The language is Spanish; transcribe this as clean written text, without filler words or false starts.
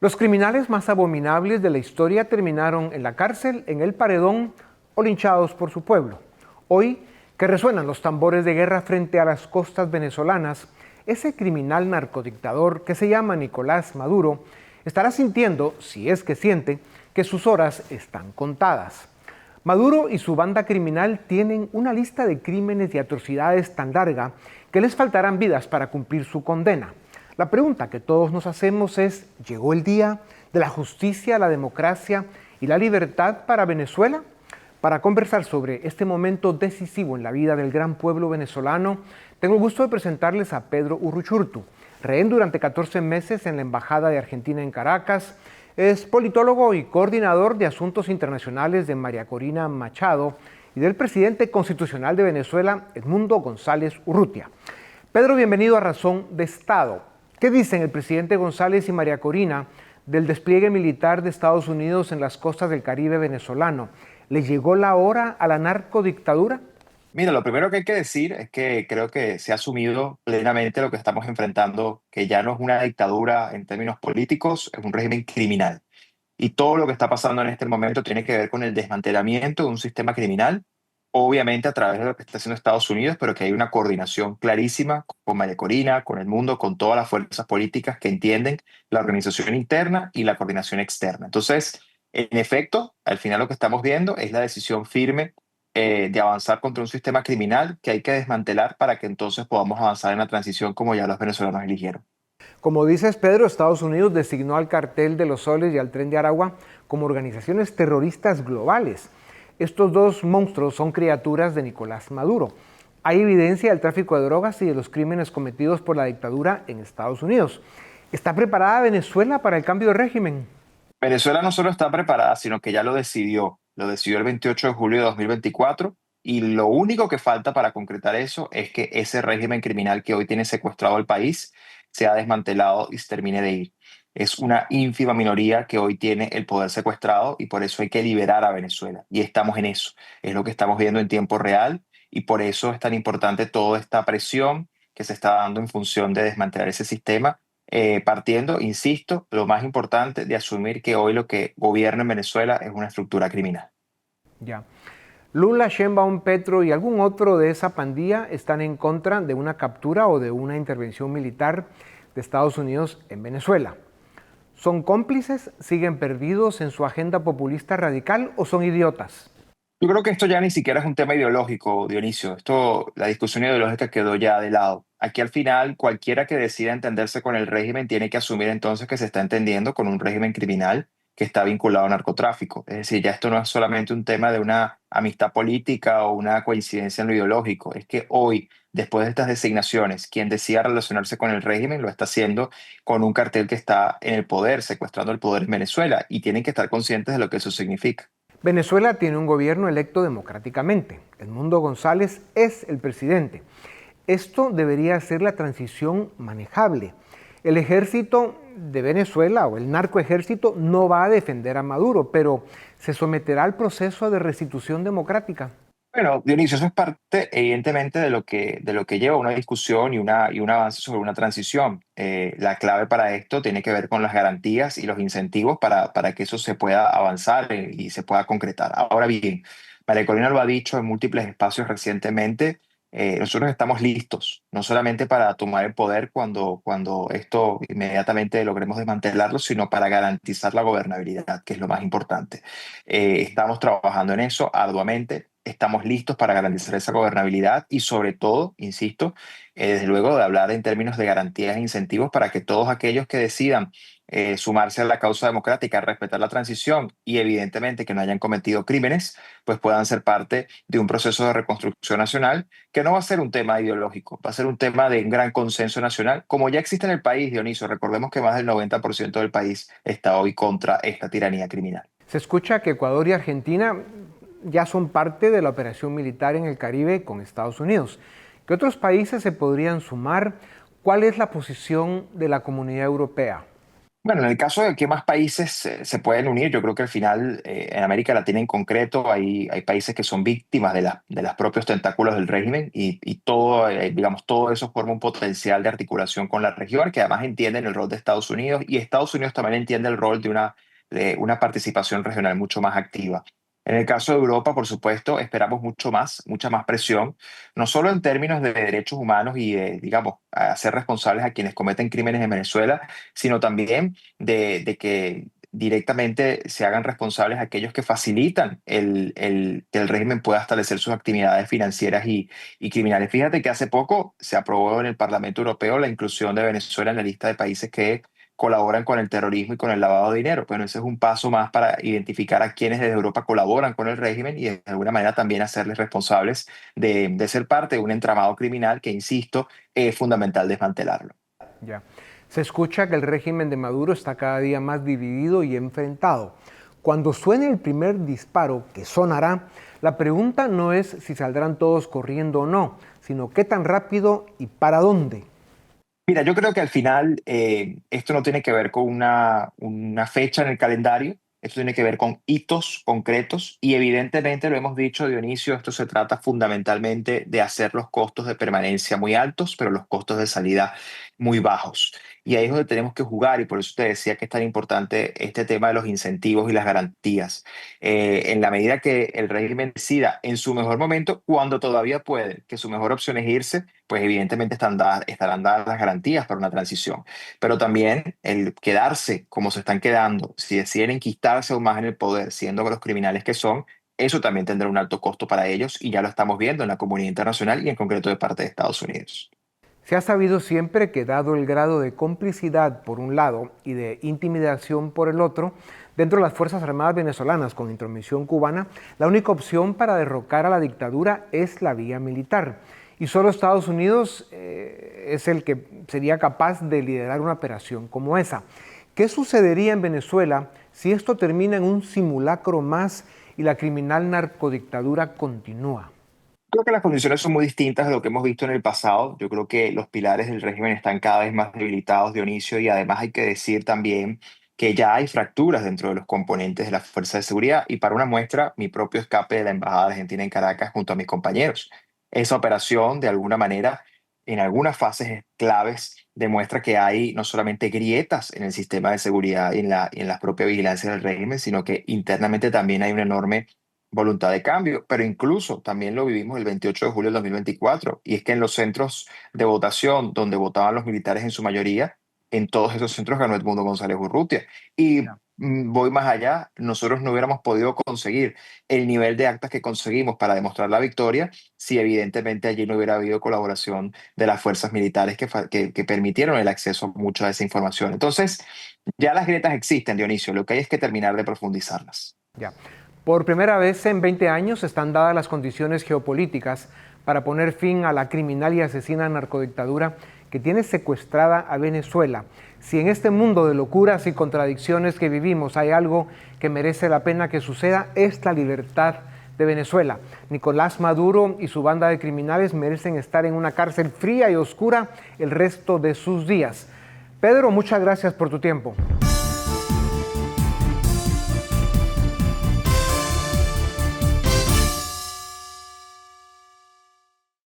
Los criminales más abominables de la historia terminaron en la cárcel, en el paredón o linchados por su pueblo. Hoy, que resuenan los tambores de guerra frente a las costas venezolanas, ese criminal narcodictador que se llama Nicolás Maduro estará sintiendo, si es que siente, que sus horas están contadas. Maduro y su banda criminal tienen una lista de crímenes y atrocidades tan larga que les faltarán vidas para cumplir su condena. La pregunta que todos nos hacemos es, ¿llegó el día de la justicia, la democracia y la libertad para Venezuela? Para conversar sobre este momento decisivo en la vida del gran pueblo venezolano, tengo el gusto de presentarles a Pedro Uruchurtu, rehén durante 14 meses en la Embajada de Argentina en Caracas. Es politólogo y coordinador de asuntos internacionales de María Corina Machado y del presidente constitucional de Venezuela, Edmundo González Urrutia. Pedro, bienvenido a Razón de Estado. ¿Qué dicen el presidente González y María Corina del despliegue militar de Estados Unidos en las costas del Caribe venezolano? ¿Le llegó la hora a la narcodictadura? Mira, lo primero que hay que decir es que creo que se ha asumido plenamente lo que estamos enfrentando, que ya no es una dictadura en términos políticos, es un régimen criminal. Y todo lo que está pasando en este momento tiene que ver con el desmantelamiento de un sistema criminal, obviamente a través de lo que está haciendo Estados Unidos, pero que hay una coordinación clarísima con María Corina, con el mundo, con todas las fuerzas políticas que entienden la organización interna y la coordinación externa. Entonces, en efecto, al final lo que estamos viendo es la decisión firme de avanzar contra un sistema criminal que hay que desmantelar para que entonces podamos avanzar en la transición como ya los venezolanos eligieron. Como dices, Pedro, Estados Unidos designó al Cartel de los Soles y al Tren de Aragua como organizaciones terroristas globales. Estos dos monstruos son criaturas de Nicolás Maduro. Hay evidencia del tráfico de drogas y de los crímenes cometidos por la dictadura en Estados Unidos. ¿Está preparada Venezuela para el cambio de régimen? Venezuela no solo está preparada, sino que ya lo decidió. Lo decidió el 28 de julio de 2024 y lo único que falta para concretar eso es que ese régimen criminal que hoy tiene secuestrado el país sea desmantelado y se termine de ir. Es una ínfima minoría que hoy tiene el poder secuestrado y por eso hay que liberar a Venezuela. Y estamos en eso. Es lo que estamos viendo en tiempo real y por eso es tan importante toda esta presión que se está dando en función de desmantelar ese sistema partiendo, insisto, lo más importante de asumir que hoy lo que gobierna en Venezuela es una estructura criminal. Ya. Lula, Sheinbaum, Petro y algún otro de esa pandilla están en contra de una captura o de una intervención militar de Estados Unidos en Venezuela. ¿Son cómplices? ¿Siguen perdidos en su agenda populista radical o son idiotas? Yo creo que esto ya ni siquiera es un tema ideológico, Dionisio. Esto, la discusión ideológica quedó ya de lado. Aquí al final, cualquiera que decida entenderse con el régimen tiene que asumir entonces que se está entendiendo con un régimen criminal que está vinculado al narcotráfico. Es decir, ya esto no es solamente un tema de una amistad política o una coincidencia en lo ideológico. Es que hoy, después de estas designaciones, quien decida relacionarse con el régimen lo está haciendo con un cartel que está en el poder, secuestrando el poder en Venezuela, y tienen que estar conscientes de lo que eso significa. Venezuela tiene un gobierno electo democráticamente. Edmundo González es el presidente. Esto debería ser la transición manejable. El ejército de Venezuela o el narcoejército no va a defender a Maduro, pero se someterá al proceso de restitución democrática. Bueno, Dionisio, eso es parte, evidentemente, de lo que lleva una discusión y un avance sobre una transición. La clave para esto tiene que ver con las garantías y los incentivos para que eso se pueda avanzar y se pueda concretar. Ahora bien, María Corina lo ha dicho en múltiples espacios recientemente, nosotros estamos listos, no solamente para tomar el poder cuando esto inmediatamente logremos desmantelarlo, sino para garantizar la gobernabilidad, que es lo más importante. Estamos trabajando en eso arduamente. Estamos listos para garantizar esa gobernabilidad y sobre todo, insisto, desde luego de hablar en términos de garantías e incentivos para que todos aquellos que decidan sumarse a la causa democrática, respetar la transición y evidentemente que no hayan cometido crímenes, pues puedan ser parte de un proceso de reconstrucción nacional que no va a ser un tema ideológico, va a ser un tema de un gran consenso nacional, como ya existe en el país, Dionisio. Recordemos que más del 90% del país está hoy contra esta tiranía criminal. Se escucha que Ecuador y Argentina ya son parte de la operación militar en el Caribe con Estados Unidos. ¿Qué otros países se podrían sumar? ¿Cuál es la posición de la Comunidad Europea? Bueno, en el caso de que más países se pueden unir, yo creo que al final en América Latina en concreto hay países que son víctimas de los propios tentáculos del régimen y todo, digamos, todo eso forma un potencial de articulación con la región que además entienden el rol de Estados Unidos y Estados Unidos también entiende el rol de una participación regional mucho más activa. En el caso de Europa, por supuesto, esperamos mucho más, mucha más presión, no solo en términos de derechos humanos y de, digamos, hacer responsables a quienes cometen crímenes en Venezuela, sino también de que directamente se hagan responsables aquellos que facilitan que el régimen pueda establecer sus actividades financieras y criminales. Fíjate que hace poco se aprobó en el Parlamento Europeo la inclusión de Venezuela en la lista de países que colaboran con el terrorismo y con el lavado de dinero. Bueno, ese es un paso más para identificar a quienes desde Europa colaboran con el régimen y de alguna manera también hacerles responsables de ser parte de un entramado criminal que, insisto, es fundamental desmantelarlo. Ya. Se escucha que el régimen de Maduro está cada día más dividido y enfrentado. Cuando suene el primer disparo, que sonará, la pregunta no es si saldrán todos corriendo o no, sino qué tan rápido y para dónde. Mira, yo creo que al final esto no tiene que ver con una fecha en el calendario, esto tiene que ver con hitos concretos y evidentemente lo hemos dicho, Dionisio, esto se trata fundamentalmente de hacer los costos de permanencia muy altos, pero los costos de salida muy bajos. Y ahí es donde tenemos que jugar y por eso te decía que es tan importante este tema de los incentivos y las garantías. En la medida que el régimen decida en su mejor momento, cuando todavía puede, que su mejor opción es irse, pues evidentemente estarán dadas las garantías para una transición. Pero también el quedarse como se están quedando, si deciden enquistarse aún más en el poder, siendo los criminales que son, eso también tendrá un alto costo para ellos y ya lo estamos viendo en la comunidad internacional y en concreto de parte de Estados Unidos. Se ha sabido siempre que dado el grado de complicidad por un lado y de intimidación por el otro, dentro de las Fuerzas Armadas venezolanas con intromisión cubana, la única opción para derrocar a la dictadura es la vía militar. Y solo Estados Unidos es el que sería capaz de liderar una operación como esa. ¿Qué sucedería en Venezuela si esto termina en un simulacro más y la criminal narcodictadura continúa? Creo que las condiciones son muy distintas de lo que hemos visto en el pasado. Yo creo que los pilares del régimen están cada vez más debilitados, Dionisio, y además hay que decir también que ya hay fracturas dentro de los componentes de la fuerza de seguridad. Y para una muestra, mi propio escape de la Embajada Argentina en Caracas junto a mis compañeros. Esa operación, de alguna manera, en algunas fases claves, demuestra que hay no solamente grietas en el sistema de seguridad y en la propia vigilancia del régimen, sino que internamente también hay una enorme voluntad de cambio, pero incluso también lo vivimos el 28 de julio del 2024, y es que en los centros de votación donde votaban los militares en su mayoría, en todos esos centros ganó Edmundo González Urrutia. Y voy más allá, nosotros no hubiéramos podido conseguir el nivel de actas que conseguimos para demostrar la victoria si evidentemente allí no hubiera habido colaboración de las fuerzas militares que permitieron el acceso a mucha de esa información. Entonces, ya las grietas existen, Dionisio, lo que hay es que terminar de profundizarlas. Ya. Por primera vez en 20 años están dadas las condiciones geopolíticas para poner fin a la criminal y asesina narcodictadura que tiene secuestrada a Venezuela. Si en este mundo de locuras y contradicciones que vivimos hay algo que merece la pena que suceda, es la libertad de Venezuela. Nicolás Maduro y su banda de criminales merecen estar en una cárcel fría y oscura el resto de sus días. Pedro, muchas gracias por tu tiempo.